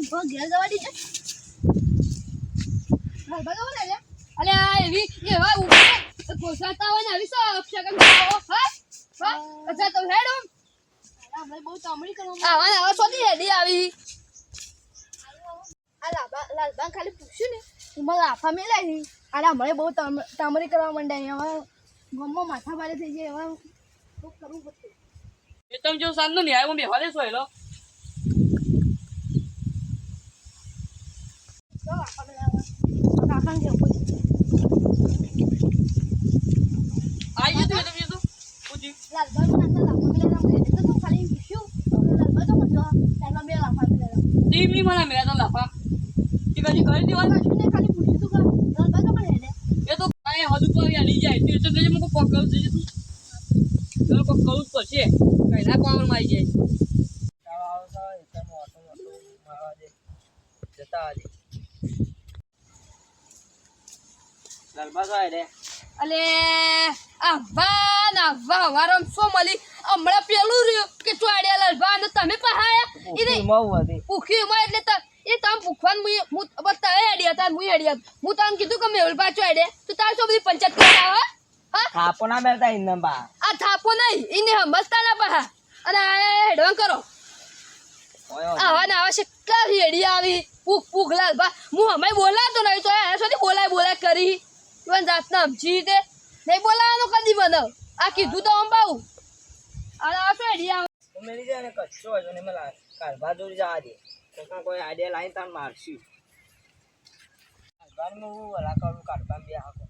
ભો ઘેર જવા દીજે હાલ બગાવ ને અલે આ એવી એવા ઉપર કોસાતા હોય ને આવી સો અક્ષગન ખાઓ હા હા અચ્છા તો હેડો અમે બહુ તામડી કરો આવા સોધી હેડી આવી આ લાલબા ખાલી પૂછ્યું ને ઉમર આફા મેલાઈ આલા મને બહુ તામડી કરવા માંડ્યા હવે ગમો માથા ભારે થઈ જાય હવે શું કરવું પડશે એ તમે જો સાંજનો ને આવ્યો બેહવા દેશો હેલો તો આફા મેલાવા કાકા કે પૂછી આઈ જતો તમે જો પૂછી લાલબા મને આફા મેલાવા મને તો ખાલી પૂછ્યું લાલબા તો મને તારા બે આફા મેલાવા ટીમની મને મેલા તો લાફા ઈ કદી કરી દેવાનું ને ખાલી પૂછ્યું તું કે લાલબા તો મને હેડે એ તો કાય હદ ઉપર આલી જાય તે તો જે મને પકડ દેજે તું તો કો કહું પછી કઈ ના પાવર માં આવી જાય આવો આવો તો એકમ ઓટો મારવા દે જતા આજે લાલબા સાહેબ રે અલે આ વાના વારમ સો મળી હમણાં પેલું રહ્યું કે ચોડ્યા લાલબા ને તમે પહાયા ઈ મઉ હતી ભૂખી માં એટલે તો એ તમ ભૂખવાન મુ બતાવે હેડિયા તાર મુ હેડિયા હું તને કીધું કે મેવલ પાછો હેડે તો તાર સો બધી પંચાયત કરા હા હા થાપો ના બેરતા ઇન્દમ બા આ થાપો નહીં ઈને હમસતા ના પહા અને આ હેડવા કરો આવા ના આવા કેટલા હેડિયા આવી ભૂખ લાલબા હું હમે બોલાતો નહીં તો એ સુધી બોલાય કરી તું જાતના સમજી દે નહીં બોલાવાનું કદી મને આ કીધું તો આમ બાઉ આ તો હેડિયા મેલી જાય ને કચ્છો હોય ને મને કારભા જોડી જવા દે કોકા કોઈ આઈડિયા લાઈન તાર મારશું કારભાન હું વલા કરું કારભાન બે હાકો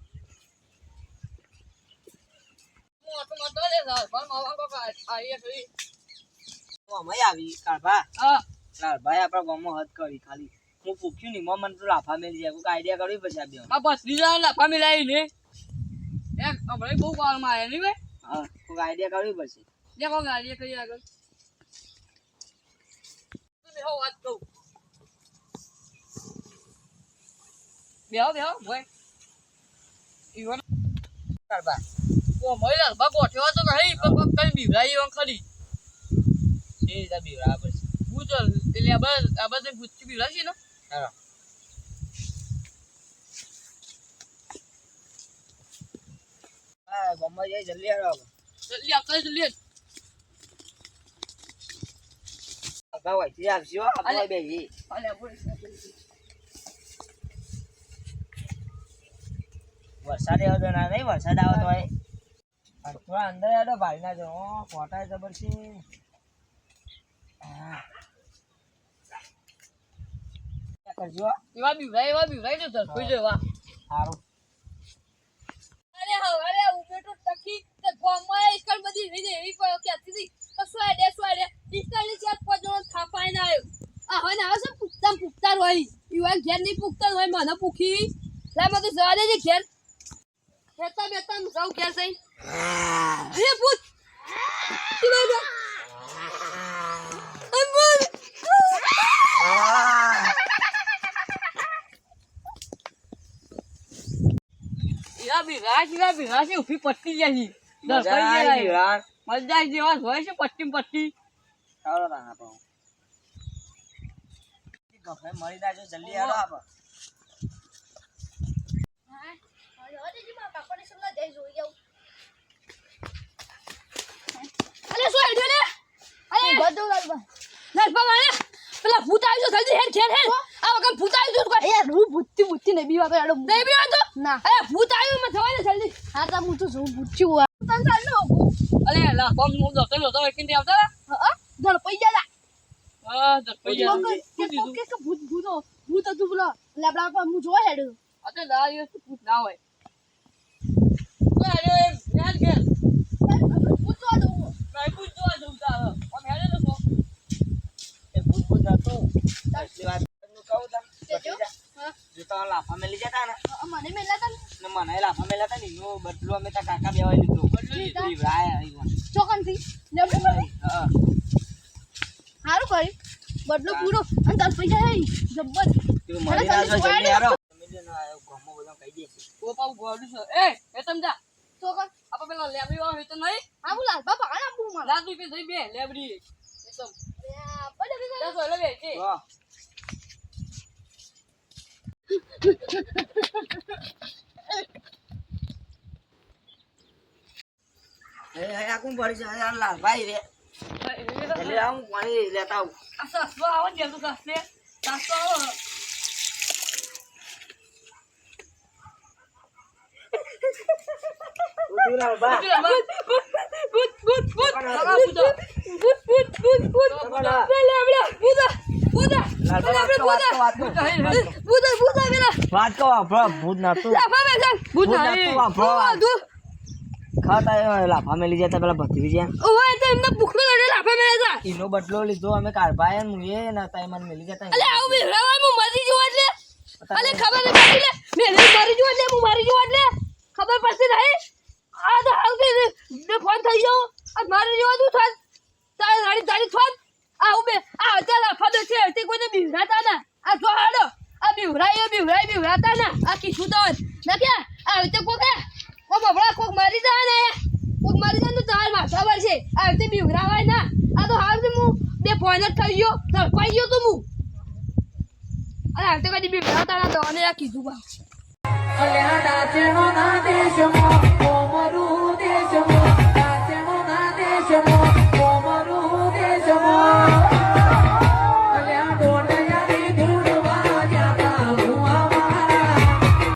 હું તો મતો લે કારભાન માવા કો આઈએ કરી તો અમે આવી કારભા હા કારભાઈ આપણા ગામમાં હદ કરી ખાલી હું પૂછ્યું ની મને તો લાફા મેલી જાય કોઈ આઈડિયા કરવી પછી આ બે આ બસ લીધા લાફા મેલાઈ ને એક આપણે બહુ કાલ માં આયા ની વે હા કોઈ આઈડિયા કરવી પછી દેખો આઈડિયા કરી આગળ બેહો વાત કહું બેહો ભાઈ ઈવન કારબા ઓ મહિલા બા ગોઠ્યો તો નહીં પણ કઈ બીવરાઈ એવા ખરી એ જા બીવરા પછી પૂછલ એટલે આ બધે પૂછી બીવરાશી ને હા હા ગમ્મા જાય જલ્દી આવો જલ્દી અગાવાય થી આવજો અગાવાય બેહી અલે બોલ વરસાદ આવ્યો તો ના નહીં વરસાદ આવ્યો તો થોડા અંદર આવ્યો ભાઈ ના જો ફોટા જબર છે કરજો એવા બીવરાય તો કોઈ જેવા સારું અરે ઉભેટો ટકી તે ગોમાં એકલ બધી એવી કેતી હતી તો સ્વાડે ઈકલની ચાર પજોનો થાપાઈ ના આવ્યો આ હવે ના આવે પૂછતા હોય ઈવાન ઘેર નહીં પૂછતા હોય મને પૂખી લે મને તો જવા દેજે ઘેર બેતા જાઉં ઘેર જઈ અરે પૂછ તું બેટા અમર ઈરા બિરાજ ઉભી પટ્ટી જાય મજા જેવા હોય છે પટ્ટી ચાલો ના પાઉં ગફે મળી જાય જલ્દી આવો આપ હા હવે દેજી માં કાકોને સમલા જઈ જોઈ જાવ અલે સો આઈડિયો લે અરે બધો લાલબા વાળા પેલા ભૂત આવી તો જલ્દી ઘેર આ વગર ભૂત આવી તો એ રૂ ભૂતી ને બીવા પેડો નહીં બીવા તો ના અરે ભૂત આવ્યું મે થવા દે જલ્દી હા તા હું તો જો ભૂચ્યું તન ચાલ નો અલે લા કોમ હું તો એકિંદી આવતા હા ધડ પૈસા લા હા ધડ પૈસા કે ભૂત હતું બોલો લેબડા પર હું જોવા હેડ અતે લા એ ભૂત ના હોય અરે યાર કે પૂછવા દઉં નહીં પૂછવા દઉં તાર ઓમ હેડે તો એ ભૂત નતો તારી વાત નું કહું તમ જો તો લાફા મેલી જતા ને મને મેલાતા ને મને લાફા મેલાતા ને નો બદલો અમે તા કાકા બેવાય લીધો બદલો લીધો રાય આવ્યો ચોકન થી લેબડે હા હારું કરી બદલો પૂરો અને તાર પૈસા હે જબ્બર તું મને ના જો જલ્દી આરો મિલે ના આયો ગમો બધો કહી દે ઓ પાઉ ગોડું છે એ સમજા ચોકન આપા પેલા લેબડી વાળો તો નહીં હા બોલા બાપા આ આપું માં લાદુ કે જઈ બે લેબડી એકદમ બડે બડે લે બે છે આ કોણ પડી છે યાર લાલભાઈ રે એટલે હું પાણી લેતા આવું આ સસલો આવો ને તો સસલે સસલો આવો ઉઠી લાલભા વાત કહો ભૂત નાતું ખાતા લાફા મેલી જતા પેલા ભત્રી જ્યાં એનો બદલો લીધો અમે કારભાઈ હું એ નતા મને મેલી જતા ખબર પડતી નહીં આ તો ફોન થઈ ગયો મારે જોવાનું થાત તારી ગાડી તારી થાત આ ઉભે આ અત્યારે લાફા દે છે તે કોઈને બીવરાતા ના આ જો હાડો આ બીવરાતા ના આ કીધું તો નક્યા આ રીતે કોકે ઓ બબડા કોક મારી જાય ને કોક મારી જાય તો તાર માથા પર છે આ રીતે બીવરાવાય ના આ તો હાલ હું બે ફોન જ થઈ ગયો તડપાઈ ગયો તો હું અરે આ રીતે કદી બીવરાતા ના તો અને આ કીધું બા અલ્યા દાચેનો ના દેશમાં